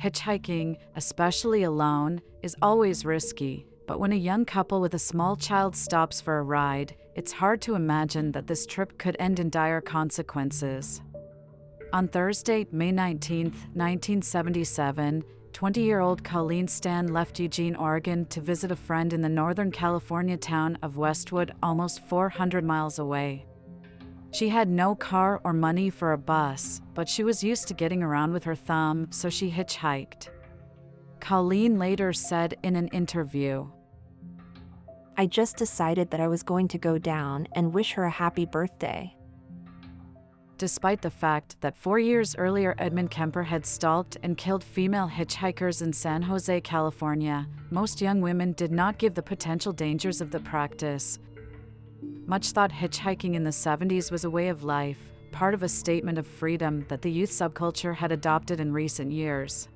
Hitchhiking, especially alone, is always risky, but when a young couple with a small child stops for a ride, it's hard to imagine that this trip could end in dire consequences. On Thursday, May 19, 1977, 20-year-old Colleen Stan left Eugene, Oregon to visit a friend in the Northern California town of Westwood, almost 400 miles away. She had no car or money for a bus, but she was used to getting around with her thumb, so she hitchhiked. Colleen later said in an interview, "I just decided that I was going to go down and wish her a happy birthday." Despite the fact that 4 years earlier Edmund Kemper had stalked and killed female hitchhikers in San Jose, California, most young women did not give the potential dangers of the practice. Much thought hitchhiking in the 70s was a way of life, part of a statement of freedom that the youth subculture had adopted in recent years.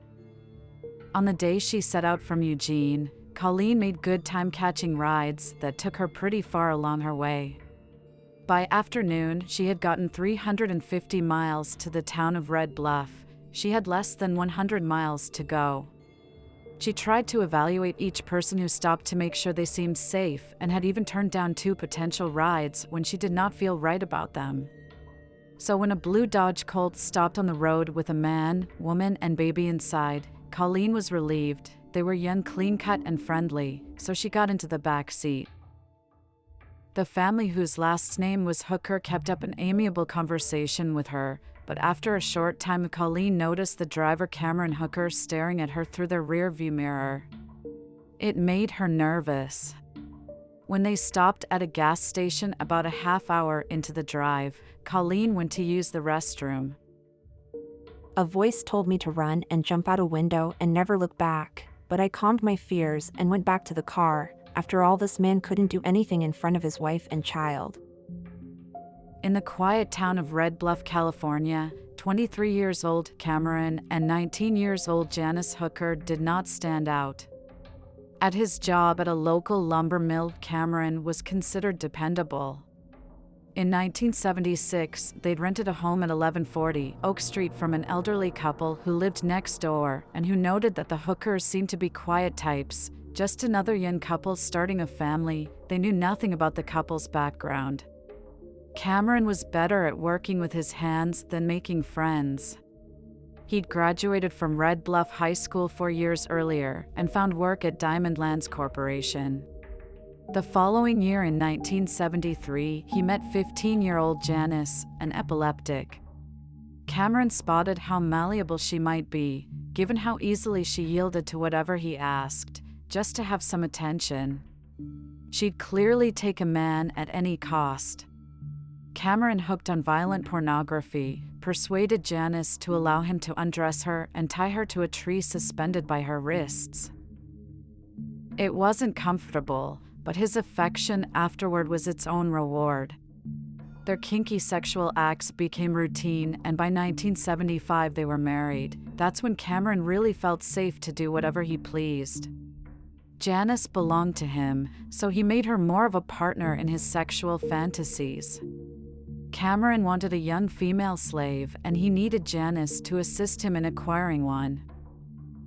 On the day she set out from Eugene, Colleen made good time catching rides that took her pretty far along her way. By afternoon, she had gotten 350 miles to the town of Red Bluff. She had less than 100 miles to go. She tried to evaluate each person who stopped to make sure they seemed safe and had even turned down 2 potential rides when she did not feel right about them. So when a blue Dodge Colt stopped on the road with a man, woman, and baby inside, Colleen was relieved. They were young, clean-cut, and friendly, so she got into the back seat. The family, whose last name was Hooker, kept up an amiable conversation with her, but after a short time, Colleen noticed the driver Cameron Hooker staring at her through their rearview mirror. It made her nervous. When they stopped at a gas station about a half hour into the drive, Colleen went to use the restroom. A voice told me to run and jump out a window and never look back, but I calmed my fears and went back to the car. After all, this man couldn't do anything in front of his wife and child. In the quiet town of Red Bluff, California, 23 years old Cameron and 19 years old Janice Hooker did not stand out. At his job at a local lumber mill, Cameron was considered dependable. In 1976, they'd rented a home at 1140 Oak Street from an elderly couple who lived next door and who noted that the Hookers seemed to be quiet types, just another young couple starting a family. They knew nothing about the couple's background. Cameron was better at working with his hands than making friends. He'd graduated from Red Bluff High School 4 years earlier and found work at Diamond Lands Corporation. The following year, in 1973, he met 15-year-old Janice, an epileptic. Cameron spotted how malleable she might be, given how easily she yielded to whatever he asked, just to have some attention. She'd clearly take a man at any cost. Cameron, hooked on violent pornography, persuaded Janice to allow him to undress her and tie her to a tree suspended by her wrists. It wasn't comfortable, but his affection afterward was its own reward. Their kinky sexual acts became routine, and by 1975 they were married. That's when Cameron really felt safe to do whatever he pleased. Janice belonged to him, so he made her more of a partner in his sexual fantasies. Cameron wanted a young female slave, and he needed Janice to assist him in acquiring one.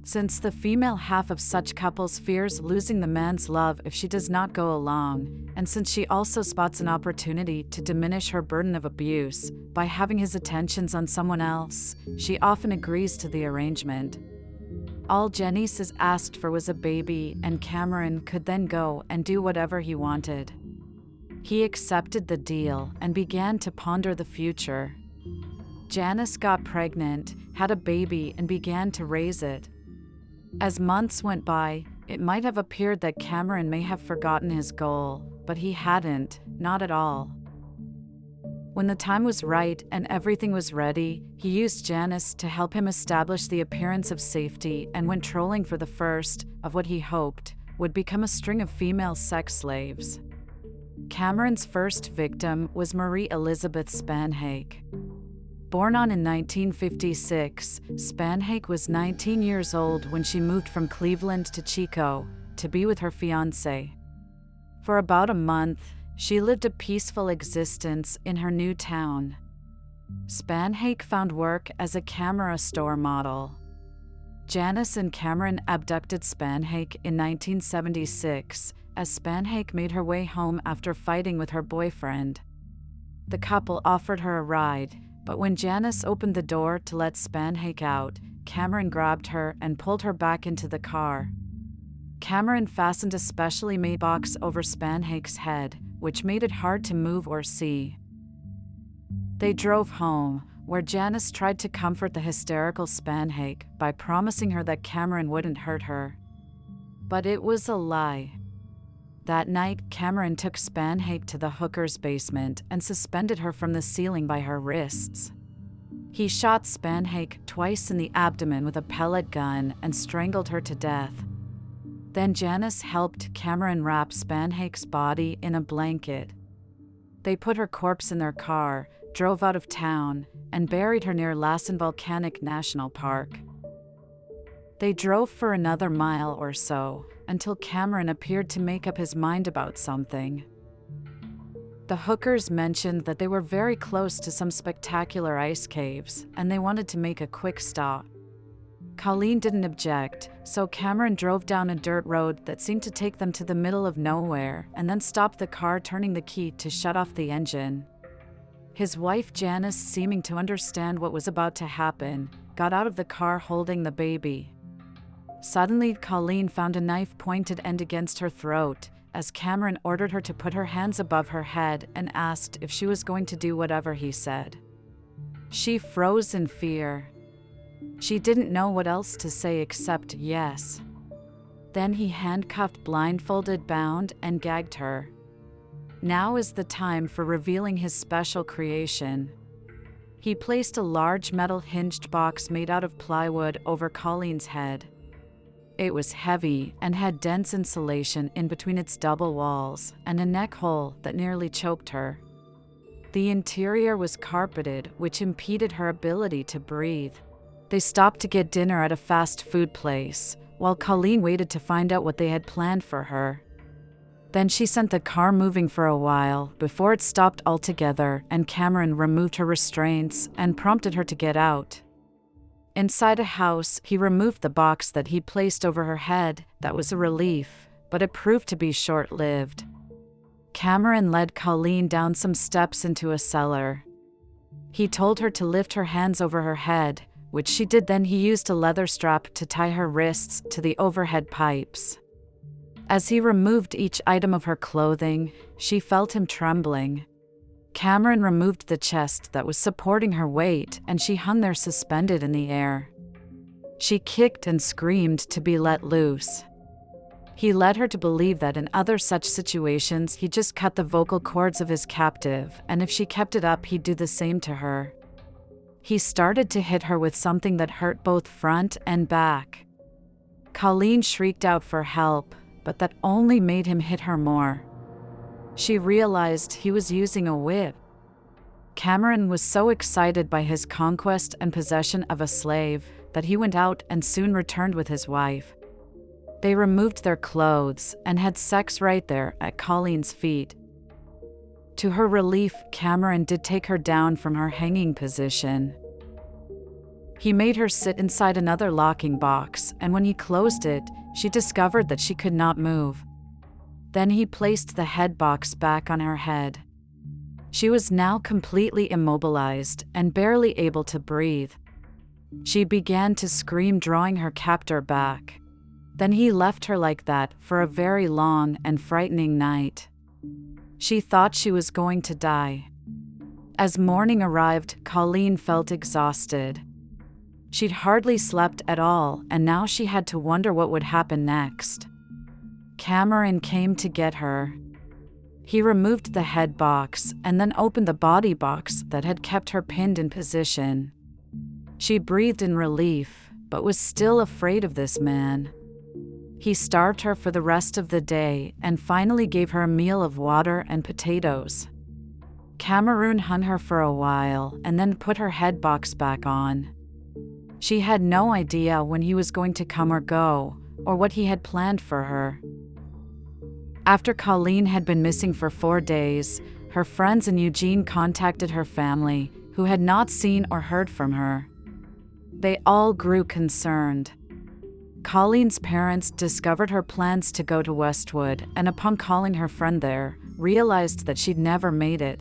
Since the female half of such couples fears losing the man's love if she does not go along, and since she also spots an opportunity to diminish her burden of abuse by having his attentions on someone else, she often agrees to the arrangement. All Janice asked for was a baby, and Cameron could then go and do whatever he wanted. He accepted the deal and began to ponder the future. Janice got pregnant, had a baby, and began to raise it. As months went by, it might have appeared that Cameron may have forgotten his goal, but he hadn't, not at all. When the time was right and everything was ready, he used Janice to help him establish the appearance of safety and went trolling for the first of what he hoped would become a string of female sex slaves. Cameron's first victim was Marie Elizabeth Spanhake. Born on in 1956, Spanhake was 19 years old when she moved from Cleveland to Chico to be with her fiancé. For about a month, she lived a peaceful existence in her new town. Spanhake found work as a camera store model. Janice and Cameron abducted Spanhake in 1976 as Spanhake made her way home after fighting with her boyfriend. The couple offered her a ride, but when Janice opened the door to let Spanhake out, Cameron grabbed her and pulled her back into the car. Cameron fastened a specially made box over Spanhake's head, which made it hard to move or see. They drove home, where Janice tried to comfort the hysterical Spanhake by promising her that Cameron wouldn't hurt her. But it was a lie. That night, Cameron took Spanhake to the hooker's basement and suspended her from the ceiling by her wrists. He shot Spanhake twice in the abdomen with a pellet gun and strangled her to death. Then Janice helped Cameron wrap Spanhake's body in a blanket. They put her corpse in their car, drove out of town, and buried her near Lassen Volcanic National Park. They drove for another mile or so until Cameron appeared to make up his mind about something. The hookers mentioned that they were very close to some spectacular ice caves, and they wanted to make a quick stop. Colleen didn't object, so Cameron drove down a dirt road that seemed to take them to the middle of nowhere and then stopped the car, turning the key to shut off the engine. His wife Janice, seeming to understand what was about to happen, got out of the car holding the baby. Suddenly, Colleen found a knife-pointed end against her throat as Cameron ordered her to put her hands above her head and asked if she was going to do whatever he said. She froze in fear. She didn't know what else to say except yes. Then he handcuffed, blindfolded, bound, and gagged her. Now is the time for revealing his special creation. He placed a large metal hinged box made out of plywood over Colleen's head. It was heavy and had dense insulation in between its double walls and a neck hole that nearly choked her. The interior was carpeted, which impeded her ability to breathe. They stopped to get dinner at a fast food place, while Colleen waited to find out what they had planned for her. Then she sent the car moving for a while before it stopped altogether, and Cameron removed her restraints and prompted her to get out. Inside a house, he removed the box that he placed over her head. That was a relief, but it proved to be short-lived. Cameron led Colleen down some steps into a cellar. He told her to lift her hands over her head, which she did. Then he used a leather strap to tie her wrists to the overhead pipes. As he removed each item of her clothing, she felt him trembling. Cameron removed the chest that was supporting her weight, and she hung there suspended in the air. She kicked and screamed to be let loose. He led her to believe that in other such situations he just cut the vocal cords of his captive, and if she kept it up he'd do the same to her. He started to hit her with something that hurt both front and back. Colleen shrieked out for help, but that only made him hit her more. She realized he was using a whip. Cameron was so excited by his conquest and possession of a slave that he went out and soon returned with his wife. They removed their clothes and had sex right there at Colleen's feet. To her relief, Cameron did take her down from her hanging position. He made her sit inside another locking box, and when he closed it, she discovered that she could not move. Then he placed the head box back on her head. She was now completely immobilized and barely able to breathe. She began to scream, drawing her captor back. Then he left her like that for a very long and frightening night. She thought she was going to die. As morning arrived, Colleen felt exhausted. She'd hardly slept at all, and now she had to wonder what would happen next. Cameron came to get her. He removed the head box and then opened the body box that had kept her pinned in position. She breathed in relief, but was still afraid of this man. He starved her for the rest of the day and finally gave her a meal of water and potatoes. Cameron hung her for a while and then put her head box back on. She had no idea when he was going to come or go, or what he had planned for her. After Colleen had been missing for 4 days, her friends in Eugene contacted her family, who had not seen or heard from her. They all grew concerned. Colleen's parents discovered her plans to go to Westwood, and upon calling her friend there, realized that she'd never made it.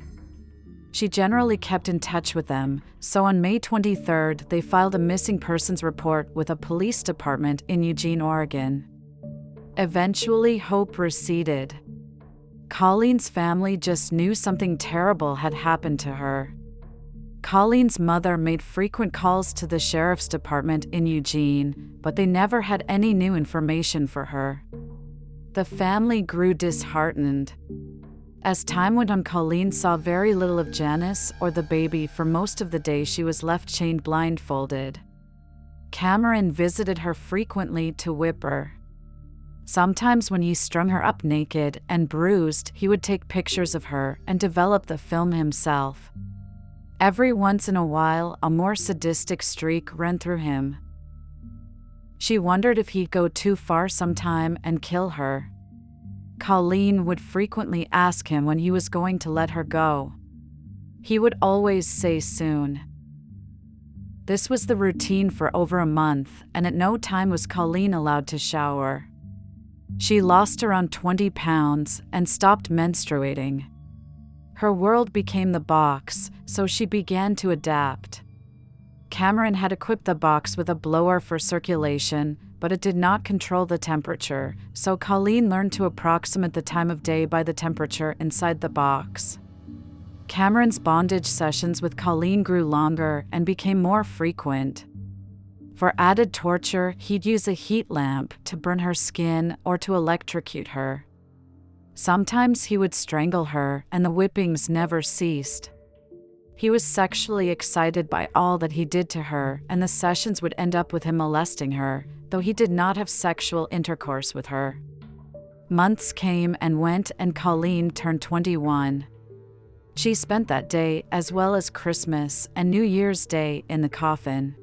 She generally kept in touch with them, so on May 23rd, they filed a missing persons report with a police department in Eugene, Oregon. Eventually, hope receded. Colleen's family just knew something terrible had happened to her. Colleen's mother made frequent calls to the sheriff's department in Eugene, but they never had any new information for her. The family grew disheartened. As time went on, Colleen saw very little of Janice or the baby for most of the day she was left chained blindfolded. Cameron visited her frequently to whip her. Sometimes when he strung her up naked and bruised, he would take pictures of her and develop the film himself. Every once in a while, a more sadistic streak ran through him. She wondered if he'd go too far sometime and kill her. Colleen would frequently ask him when he was going to let her go. He would always say soon. This was the routine for over a month, and at no time was Colleen allowed to shower. She lost around 20 pounds and stopped menstruating. Her world became the box, so she began to adapt. Cameron had equipped the box with a blower for circulation, but it did not control the temperature, so Colleen learned to approximate the time of day by the temperature inside the box. Cameron's bondage sessions with Colleen grew longer and became more frequent. For added torture, he'd use a heat lamp to burn her skin or to electrocute her. Sometimes he would strangle her, and the whippings never ceased. He was sexually excited by all that he did to her, and the sessions would end up with him molesting her, though he did not have sexual intercourse with her. Months came and went, and Colleen turned 21. She spent that day, as well as Christmas and New Year's Day, in the coffin.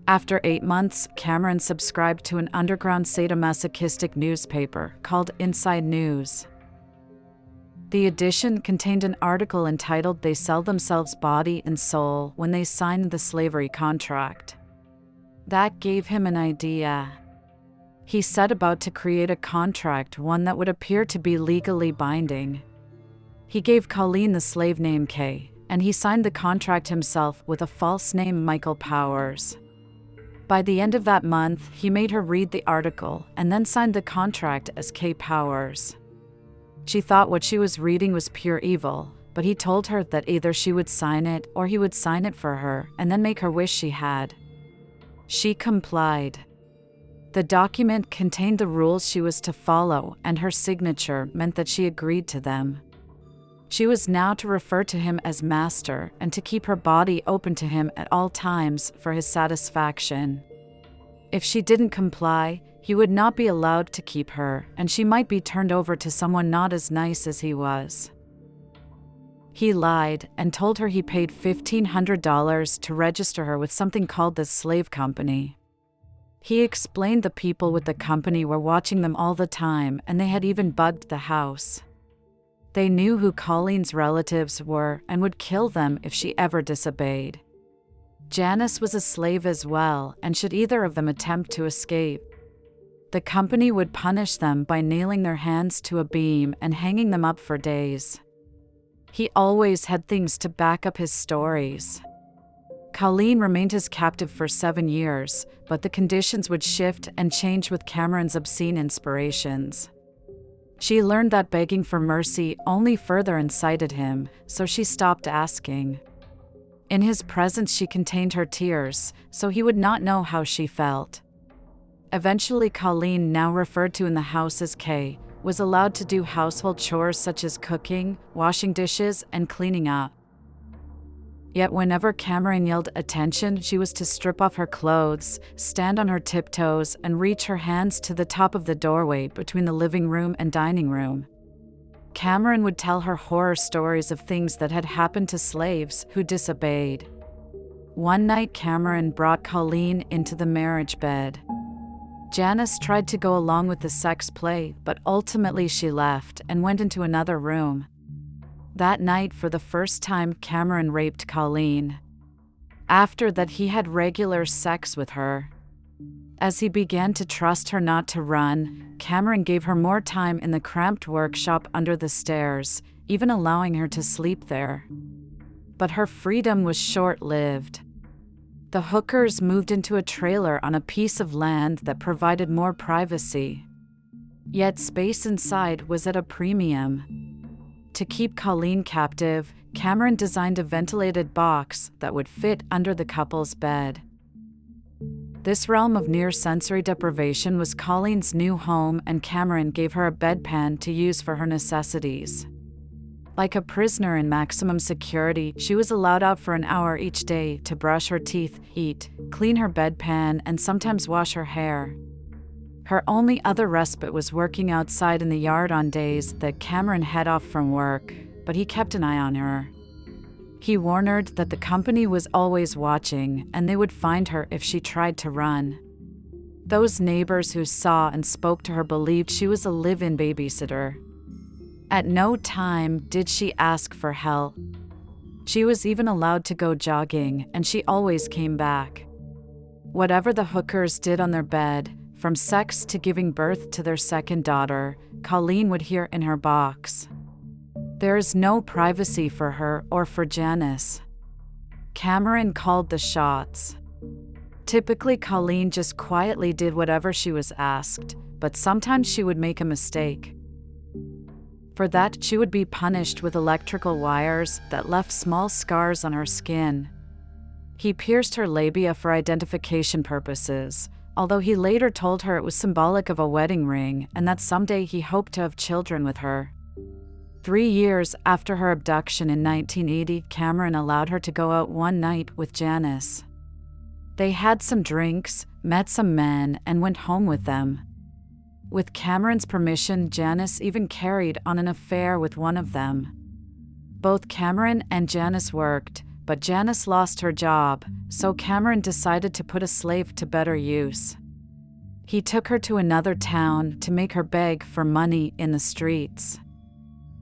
After 8 months, Cameron subscribed to an underground sadomasochistic newspaper called Inside News. The edition contained an article entitled "They Sell Themselves Body and Soul When They Sign the Slavery Contract." That gave him an idea. He set about to create a contract, one that would appear to be legally binding. He gave Colleen the slave name Kay, and he signed the contract himself with a false name, Michael Powers. By the end of that month, he made her read the article and then signed the contract as Kay Powers. She thought what she was reading was pure evil, but he told her that either she would sign it or he would sign it for her and then make her wish she had. She complied. The document contained the rules she was to follow, and her signature meant that she agreed to them. She was now to refer to him as master and to keep her body open to him at all times for his satisfaction. If she didn't comply, he would not be allowed to keep her, and she might be turned over to someone not as nice as he was. He lied and told her he paid $1,500 to register her with something called the Slave Company. He explained the people with the company were watching them all the time, and they had even bugged the house. They knew who Colleen's relatives were and would kill them if she ever disobeyed. Janice was a slave as well, and should either of them attempt to escape, the company would punish them by nailing their hands to a beam and hanging them up for days. He always had things to back up his stories. Colleen remained his captive for 7 years, but the conditions would shift and change with Cameron's obscene inspirations. She learned that begging for mercy only further incited him, so she stopped asking. In his presence, she contained her tears, so he would not know how she felt. Eventually, Colleen, now referred to in the house as Kay, was allowed to do household chores such as cooking, washing dishes, and cleaning up. Yet whenever Cameron yelled attention, she was to strip off her clothes, stand on her tiptoes, and reach her hands to the top of the doorway between the living room and dining room. Cameron would tell her horror stories of things that had happened to slaves who disobeyed. One night, Cameron brought Colleen into the marriage bed. Janice tried to go along with the sex play, but ultimately she left and went into another room. That night, for the first time, Cameron raped Colleen. After that, he had regular sex with her. As he began to trust her not to run, Cameron gave her more time in the cramped workshop under the stairs, even allowing her to sleep there. But her freedom was short-lived. The hookers moved into a trailer on a piece of land that provided more privacy. Yet space inside was at a premium. To keep Colleen captive, Cameron designed a ventilated box that would fit under the couple's bed. This realm of near sensory deprivation was Colleen's new home, and Cameron gave her a bedpan to use for her necessities. Like a prisoner in maximum security, she was allowed out for an hour each day to brush her teeth, eat, clean her bedpan, and sometimes wash her hair. Her only other respite was working outside in the yard on days that Cameron had off from work, but he kept an eye on her. He warned her that the company was always watching, and they would find her if she tried to run. Those neighbors who saw and spoke to her believed she was a live-in babysitter. At no time did she ask for help. She was even allowed to go jogging, and she always came back. Whatever the hookers did on their bed, from sex to giving birth to their second daughter, Colleen would hear in her box. There is no privacy for her or for Janice. Cameron called the shots. Typically, Colleen just quietly did whatever she was asked, but sometimes she would make a mistake. For that, she would be punished with electrical wires that left small scars on her skin. He pierced her labia for identification purposes, although he later told her it was symbolic of a wedding ring and that someday he hoped to have children with her. 3 years after her abduction in 1980, Cameron allowed her to go out one night with Janice. They had some drinks, met some men, and went home with them. With Cameron's permission, Janice even carried on an affair with one of them. Both Cameron and Janice worked, but Janice lost her job, so Cameron decided to put a slave to better use. He took her to another town to make her beg for money in the streets.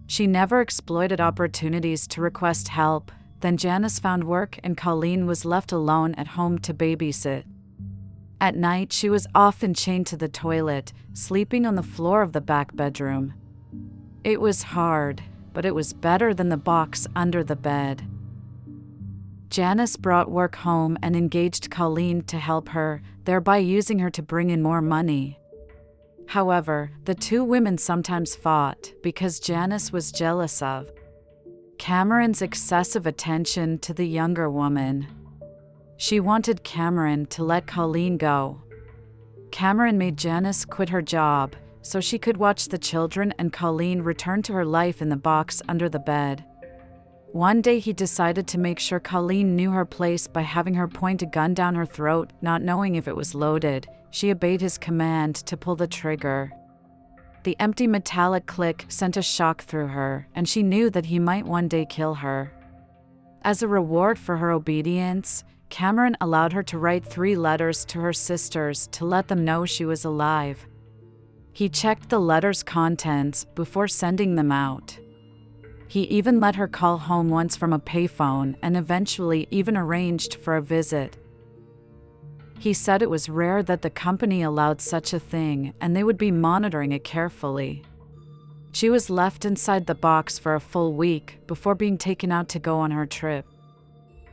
She never exploited opportunities to request help. Then Janice found work and Colleen was left alone at home to babysit. At night, she was often chained to the toilet, sleeping on the floor of the back bedroom. It was hard, but it was better than the box under the bed. Janice brought work home and engaged Colleen to help her, thereby using her to bring in more money. However, the two women sometimes fought because Janice was jealous of Cameron's excessive attention to the younger woman. She wanted Cameron to let Colleen go. Cameron made Janice quit her job so she could watch the children and Colleen return to her life in the box under the bed. One day he decided to make sure Colleen knew her place by having her point a gun down her throat, not knowing if it was loaded. She obeyed his command to pull the trigger. The empty metallic click sent a shock through her, and she knew that he might one day kill her. As a reward for her obedience, Cameron allowed her to write 3 letters to her sisters to let them know she was alive. He checked the letters' contents before sending them out. He even let her call home once from a payphone and eventually even arranged for a visit. He said it was rare that the company allowed such a thing, and they would be monitoring it carefully. She was left inside the box for a full week before being taken out to go on her trip.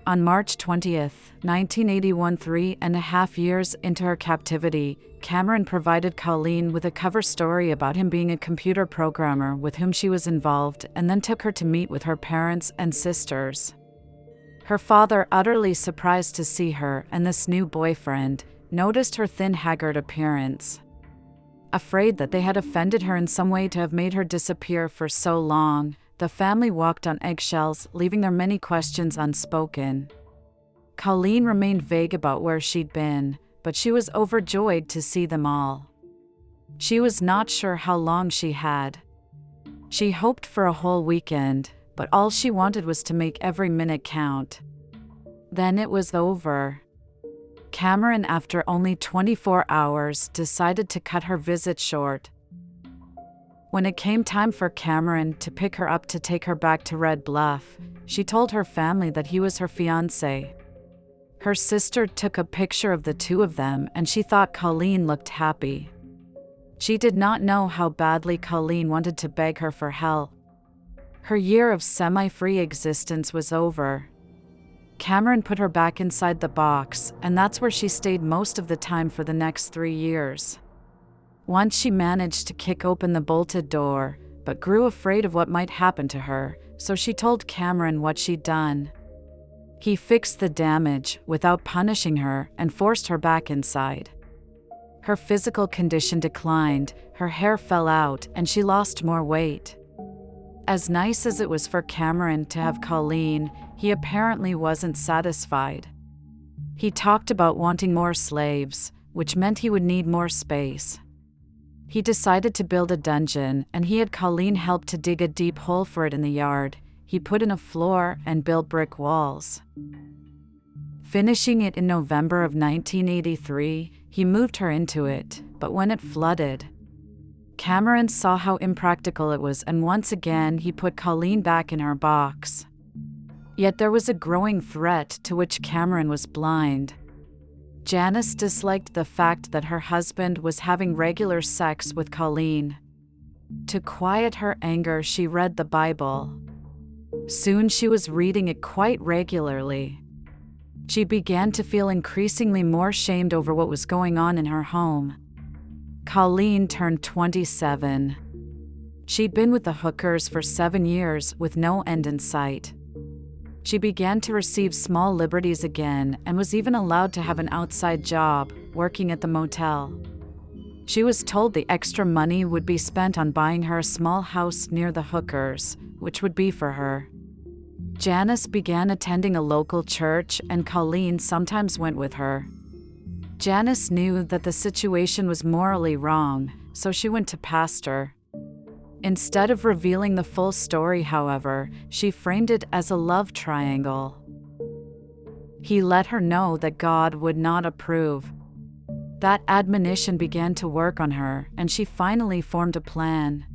On March 20th, 1981, 3.5 years into her captivity, Cameron provided Colleen with a cover story about him being a computer programmer with whom she was involved, and then took her to meet with her parents and sisters. Her father, utterly surprised to see her and this new boyfriend, noticed her thin, haggard appearance. Afraid that they had offended her in some way to have made her disappear for so long, the family walked on eggshells, leaving their many questions unspoken. Colleen remained vague about where she'd been, but she was overjoyed to see them all. She was not sure how long she had. She hoped for a whole weekend, but all she wanted was to make every minute count. Then it was over. Cameron, after only 24 hours, decided to cut her visit short. When it came time for Cameron to pick her up to take her back to Red Bluff, she told her family that he was her fiancé. Her sister took a picture of the two of them and she thought Colleen looked happy. She did not know how badly Colleen wanted to beg her for help. Her year of semi-free existence was over. Cameron put her back inside the box, and that's where she stayed most of the time for the next 3 years. Once she managed to kick open the bolted door, but grew afraid of what might happen to her, so she told Cameron what she'd done. He fixed the damage without punishing her and forced her back inside. Her physical condition declined, her hair fell out, and she lost more weight. As nice as it was for Cameron to have Colleen, he apparently wasn't satisfied. He talked about wanting more slaves, which meant he would need more space. He decided to build a dungeon, and he had Colleen help to dig a deep hole for it in the yard. He put in a floor and built brick walls. Finishing it in November of 1983, he moved her into it, but when it flooded, Cameron saw how impractical it was, and once again he put Colleen back in her box. Yet there was a growing threat to which Cameron was blind. Janice disliked the fact that her husband was having regular sex with Colleen. To quiet her anger, she read the Bible. Soon she was reading it quite regularly. She began to feel increasingly more shamed over what was going on in her home. Colleen turned 27. She'd been with the hookers for 7 years with no end in sight. She began to receive small liberties again and was even allowed to have an outside job, working at the motel. She was told the extra money would be spent on buying her a small house near the hookers, which would be for her. Janice began attending a local church, and Colleen sometimes went with her. Janice knew that the situation was morally wrong, so she went to pastor. Instead of revealing the full story, however, she framed it as a love triangle. He let her know that God would not approve. That admonition began to work on her, and she finally formed a plan.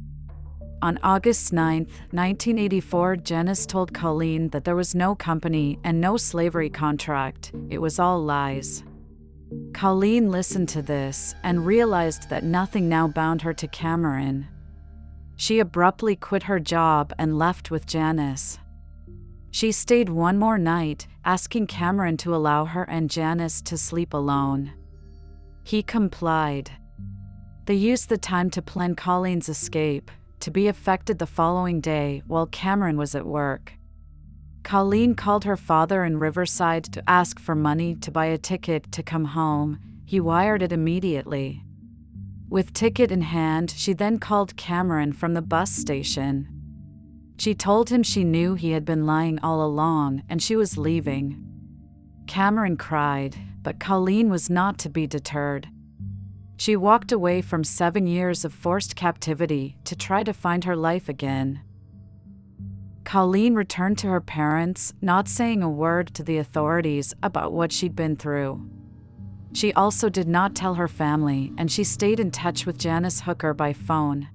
On August 9, 1984, Janice told Colleen that there was no company and no slavery contract. It was all lies. Colleen listened to this and realized that nothing now bound her to Cameron. She abruptly quit her job and left with Janice. She stayed one more night, asking Cameron to allow her and Janice to sleep alone. He complied. They used the time to plan Colleen's escape, to be effected the following day while Cameron was at work. Colleen called her father in Riverside to ask for money to buy a ticket to come home. He wired it immediately. With ticket in hand, she then called Cameron from the bus station. She told him she knew he had been lying all along and she was leaving. Cameron cried, but Colleen was not to be deterred. She walked away from 7 years of forced captivity to try to find her life again. Colleen returned to her parents, not saying a word to the authorities about what she'd been through. She also did not tell her family, and she stayed in touch with Janice Hooker by phone.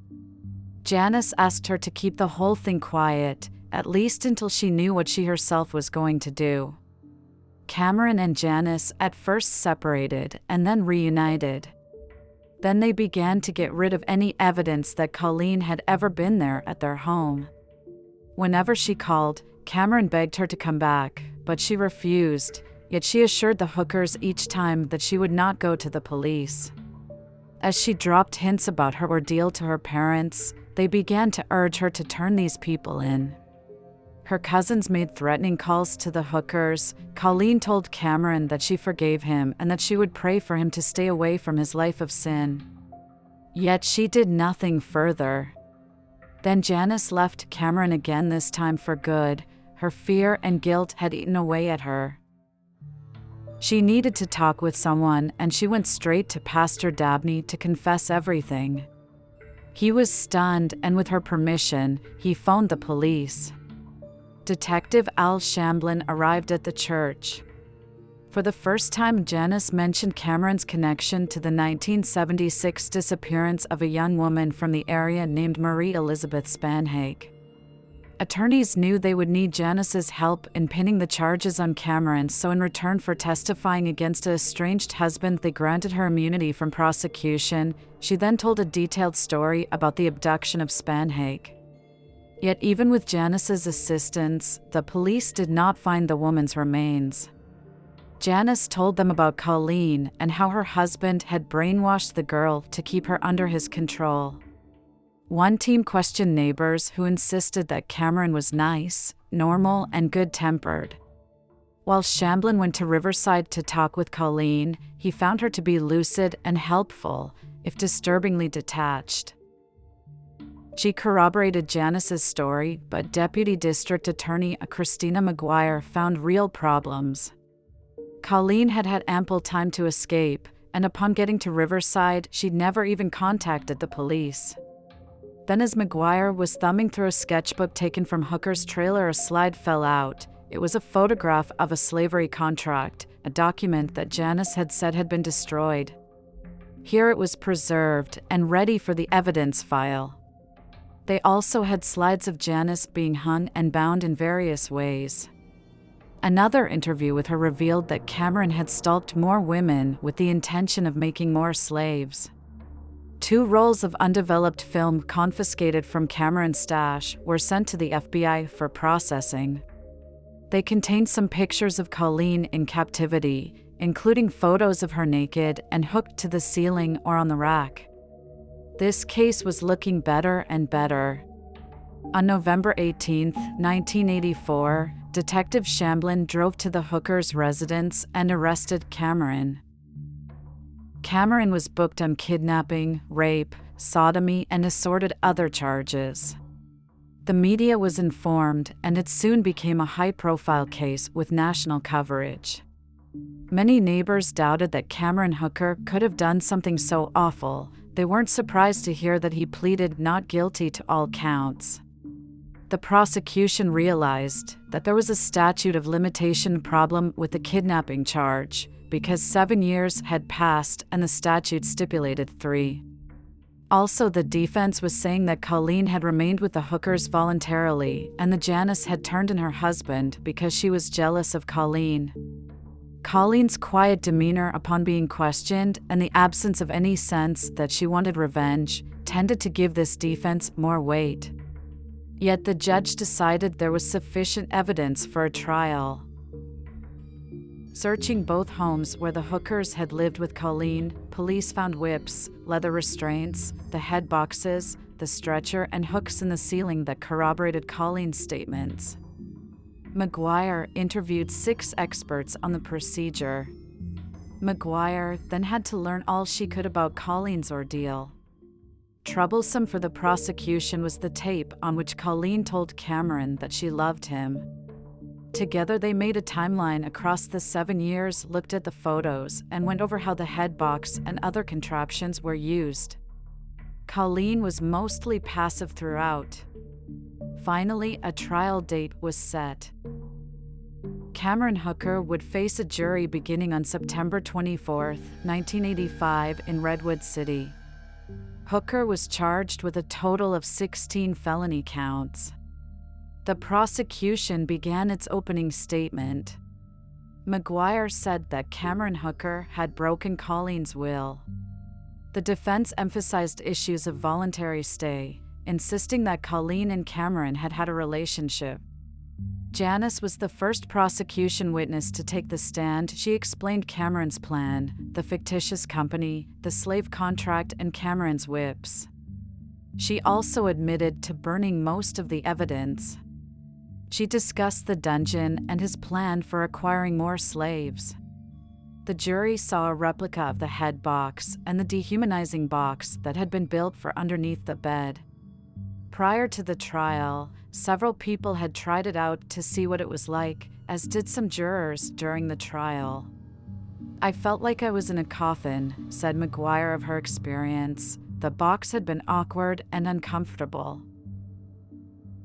Janice asked her to keep the whole thing quiet, at least until she knew what she herself was going to do. Cameron and Janice at first separated and then reunited. Then they began to get rid of any evidence that Colleen had ever been there at their home. Whenever she called, Cameron begged her to come back, but she refused, yet she assured the hookers each time that she would not go to the police. As she dropped hints about her ordeal to her parents, they began to urge her to turn these people in. Her cousins made threatening calls to the hookers. Colleen told Cameron that she forgave him and that she would pray for him to stay away from his life of sin. Yet she did nothing further. Then Janice left Cameron again, this time for good. Her fear and guilt had eaten away at her. She needed to talk with someone, and she went straight to Pastor Dabney to confess everything. He was stunned, and with her permission, he phoned the police. Detective Al Shamblin arrived at the church. For the first time, Janice mentioned Cameron's connection to the 1976 disappearance of a young woman from the area named Marie Elizabeth Spanhake. Attorneys knew they would need Janice's help in pinning the charges on Cameron, so in return for testifying against a estranged husband, they granted her immunity from prosecution. She then told a detailed story about the abduction of Spanhake. Yet even with Janice's assistance, the police did not find the woman's remains. Janice told them about Colleen and how her husband had brainwashed the girl to keep her under his control. One team questioned neighbors who insisted that Cameron was nice, normal, and good-tempered. While Shamblin went to Riverside to talk with Colleen, he found her to be lucid and helpful, if disturbingly detached. She corroborated Janice's story, but Deputy District Attorney Christina McGuire found real problems. Colleen had had ample time to escape, and upon getting to Riverside, she'd never even contacted the police. Then as McGuire was thumbing through a sketchbook taken from Hooker's trailer, a slide fell out. It was a photograph of a slavery contract, a document that Janice had said had been destroyed. Here it was preserved and ready for the evidence file. They also had slides of Janice being hung and bound in various ways. Another interview with her revealed that Cameron had stalked more women with the intention of making more slaves. 2 rolls of undeveloped film confiscated from Cameron's stash were sent to the FBI for processing. They contained some pictures of Colleen in captivity, including photos of her naked and hooked to the ceiling or on the rack. This case was looking better and better. On November 18, 1984, Detective Shamblin drove to the Hooker's residence and arrested Cameron. Cameron was booked on kidnapping, rape, sodomy, and assorted other charges. The media was informed, and it soon became a high-profile case with national coverage. Many neighbors doubted that Cameron Hooker could have done something so awful. They weren't surprised to hear that he pleaded not guilty to all counts. The prosecution realized that there was a statute of limitation problem with the kidnapping charge, because 7 years had passed and the statute stipulated 3. Also, the defense was saying that Colleen had remained with the Hookers voluntarily and that Janice had turned on her husband because she was jealous of Colleen. Colleen's quiet demeanor upon being questioned and the absence of any sense that she wanted revenge tended to give this defense more weight. Yet the judge decided there was sufficient evidence for a trial. Searching both homes where the Hookers had lived with Colleen, police found whips, leather restraints, the head boxes, the stretcher, and hooks in the ceiling that corroborated Colleen's statements. McGuire interviewed 6 experts on the procedure. McGuire then had to learn all she could about Colleen's ordeal. Troublesome for the prosecution was the tape on which Colleen told Cameron that she loved him. Together they made a timeline across the 7 years, looked at the photos, and went over how the head box and other contraptions were used. Colleen was mostly passive throughout. Finally, a trial date was set. Cameron Hooker would face a jury beginning on September 24, 1985 in Redwood City. Hooker was charged with a total of 16 felony counts. The prosecution began its opening statement. McGuire said that Cameron Hooker had broken Colleen's will. The defense emphasized issues of voluntary stay, insisting that Colleen and Cameron had had a relationship. Janice was the first prosecution witness to take the stand. She explained Cameron's plan, the fictitious company, the slave contract, and Cameron's whips. She also admitted to burning most of the evidence. She discussed the dungeon and his plan for acquiring more slaves. The jury saw a replica of the head box and the dehumanizing box that had been built for underneath the bed. Prior to the trial, several people had tried it out to see what it was like, as did some jurors during the trial. "I felt like I was in a coffin," said McGuire of her experience. "The box had been awkward and uncomfortable.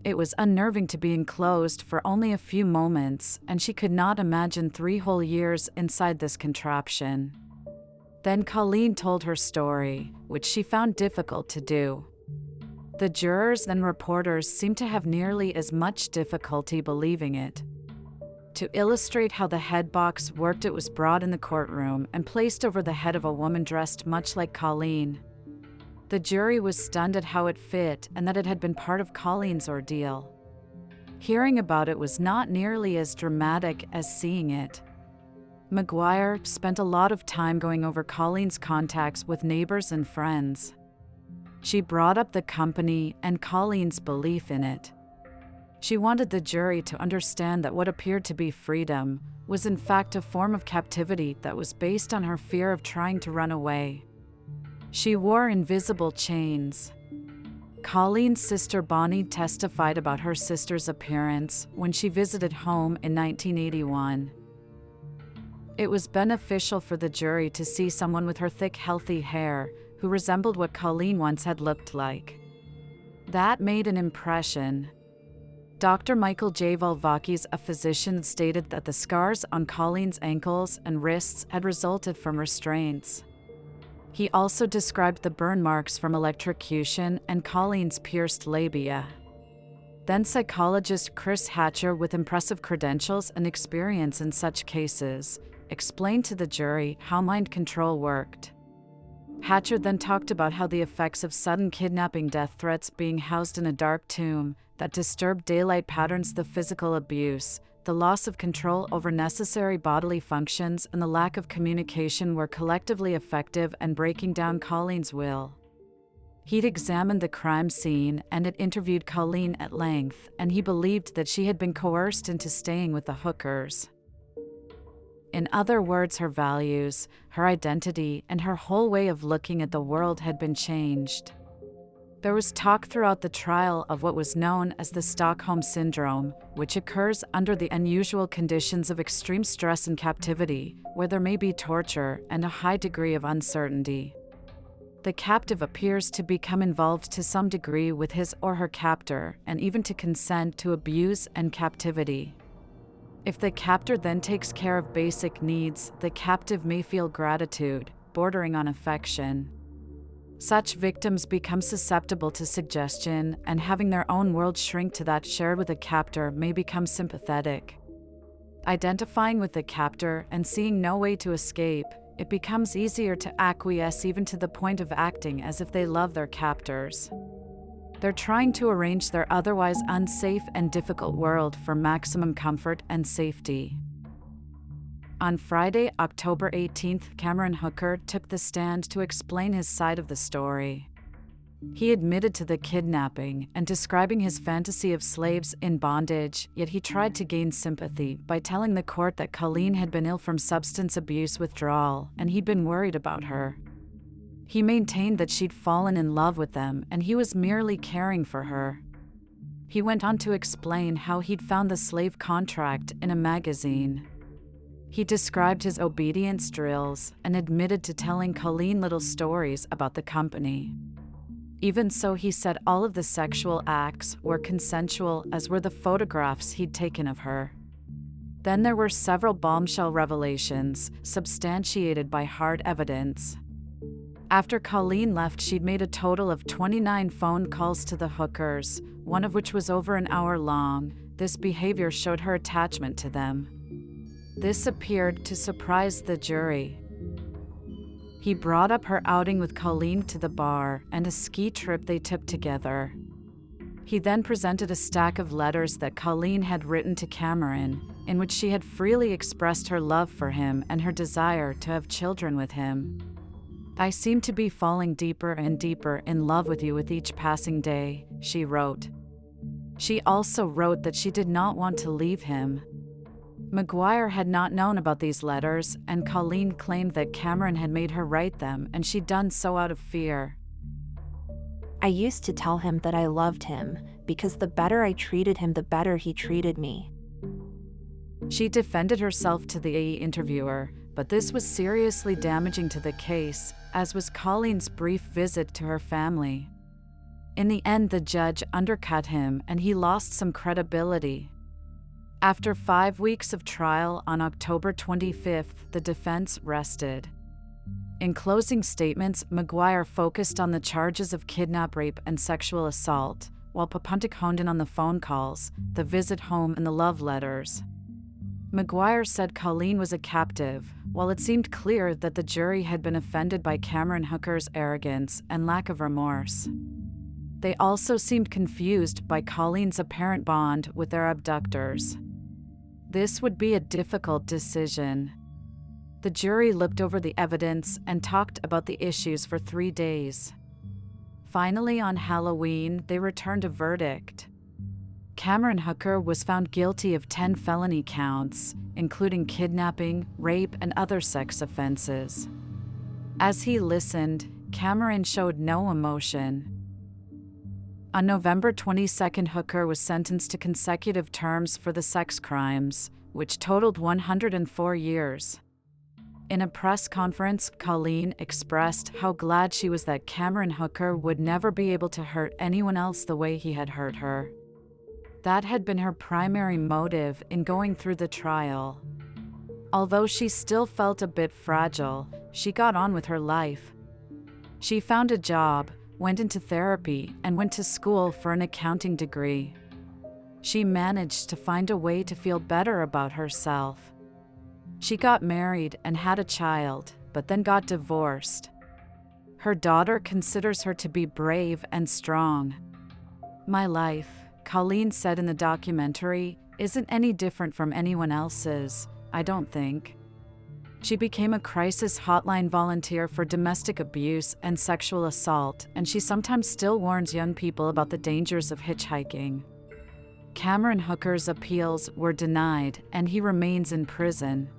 It was unnerving to be enclosed for only a few moments, and she could not imagine 3 whole years inside this contraption." Then Colleen told her story, which she found difficult to do. The jurors and reporters seemed to have nearly as much difficulty believing it. To illustrate how the head box worked, it was brought in the courtroom and placed over the head of a woman dressed much like Colleen. The jury was stunned at how it fit and that it had been part of Colleen's ordeal. Hearing about it was not nearly as dramatic as seeing it. McGuire spent a lot of time going over Colleen's contacts with neighbors and friends. She brought up the company and Colleen's belief in it. She wanted the jury to understand that what appeared to be freedom was in fact a form of captivity that was based on her fear of trying to run away. She wore invisible chains. Colleen's sister Bonnie testified about her sister's appearance when she visited home in 1981. It was beneficial for the jury to see someone with her thick, healthy hair who resembled what Colleen once had looked like. That made an impression. Dr. Michael J. Volvakis, a physician, stated that the scars on Colleen's ankles and wrists had resulted from restraints. He also described the burn marks from electrocution and Colleen's pierced labia. Then psychologist Chris Hatcher, with impressive credentials and experience in such cases, explained to the jury how mind control worked. Hatcher then talked about how the effects of sudden kidnapping, death threats, being housed in a dark tomb that disturbed daylight patterns, the physical abuse, the loss of control over necessary bodily functions, and the lack of communication were collectively effective in breaking down Colleen's will. He'd examined the crime scene and had interviewed Colleen at length, and he believed that she had been coerced into staying with the hookers. In other words, her values, her identity, and her whole way of looking at the world had been changed. There was talk throughout the trial of what was known as the Stockholm Syndrome, which occurs under the unusual conditions of extreme stress and captivity, where there may be torture and a high degree of uncertainty. The captive appears to become involved to some degree with his or her captor, and even to consent to abuse and captivity. If the captor then takes care of basic needs, the captive may feel gratitude, bordering on affection. Such victims become susceptible to suggestion, and having their own world shrink to that shared with a captor may become sympathetic. Identifying with the captor and seeing no way to escape, it becomes easier to acquiesce, even to the point of acting as if they love their captors. They're trying to arrange their otherwise unsafe and difficult world for maximum comfort and safety. On Friday, October 18th, Cameron Hooker took the stand to explain his side of the story. He admitted to the kidnapping and describing his fantasy of slaves in bondage, yet he tried to gain sympathy by telling the court that Colleen had been ill from substance abuse withdrawal and he'd been worried about her. He maintained that she'd fallen in love with them and he was merely caring for her. He went on to explain how he'd found the slave contract in a magazine. He described his obedience drills and admitted to telling Colleen little stories about the company. Even so, he said all of the sexual acts were consensual, as were the photographs he'd taken of her. Then there were several bombshell revelations, substantiated by hard evidence. After Colleen left, she'd made a total of 29 phone calls to the hookers, one of which was over an hour long. This behavior showed her attachment to them. This appeared to surprise the jury. He brought up her outing with Colleen to the bar and a ski trip they took together. He then presented a stack of letters that Colleen had written to Cameron, in which she had freely expressed her love for him and her desire to have children with him. "I seem to be falling deeper and deeper in love with you with each passing day," she wrote. She also wrote that she did not want to leave him. McGuire had not known about these letters, and Colleen claimed that Cameron had made her write them, and she'd done so out of fear. I used to tell him that I loved him, because the better I treated him, the better he treated me. She defended herself to the interviewer, but this was seriously damaging to the case, as was Colleen's brief visit to her family. In the end, the judge undercut him, and he lost some credibility. After 5 weeks of trial, on October 25th, the defense rested. In closing statements, McGuire focused on the charges of kidnap, rape, and sexual assault, while Papuntik honed in on the phone calls, the visit home, and the love letters. McGuire said Colleen was a captive, while it seemed clear that the jury had been offended by Cameron Hooker's arrogance and lack of remorse. They also seemed confused by Colleen's apparent bond with their abductors. This would be a difficult decision. The jury looked over the evidence and talked about the issues for 3 days. Finally, on Halloween, they returned a verdict. Cameron Hooker was found guilty of 10 felony counts, including kidnapping, rape, and other sex offenses. As he listened, Cameron showed no emotion. On November 22nd, Hooker was sentenced to consecutive terms for the sex crimes, which totaled 104 years. In a press conference, Colleen expressed how glad she was that Cameron Hooker would never be able to hurt anyone else the way he had hurt her. That had been her primary motive in going through the trial. Although she still felt a bit fragile, she got on with her life. She found a job, went into therapy, and went to school for an accounting degree. She managed to find a way to feel better about herself. She got married and had a child, but then got divorced. Her daughter considers her to be brave and strong. "My life," Colleen said in the documentary, "isn't any different from anyone else's, I don't think." She became a crisis hotline volunteer for domestic abuse and sexual assault, and she sometimes still warns young people about the dangers of hitchhiking. Cameron Hooker's appeals were denied, and he remains in prison.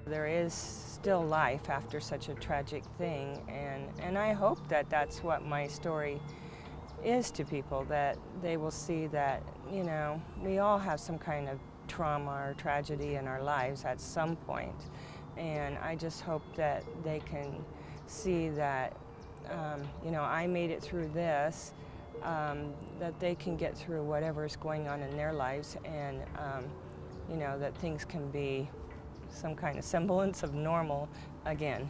There is still life after such a tragic thing, and I hope that that's what my story is to people, that they will see that, you know, we all have some kind of trauma or tragedy in our lives at some point. And I just hope that they can see that, you know, I made it through this, that they can get through whatever's going on in their lives, and, you know, that things can be some kind of semblance of normal again.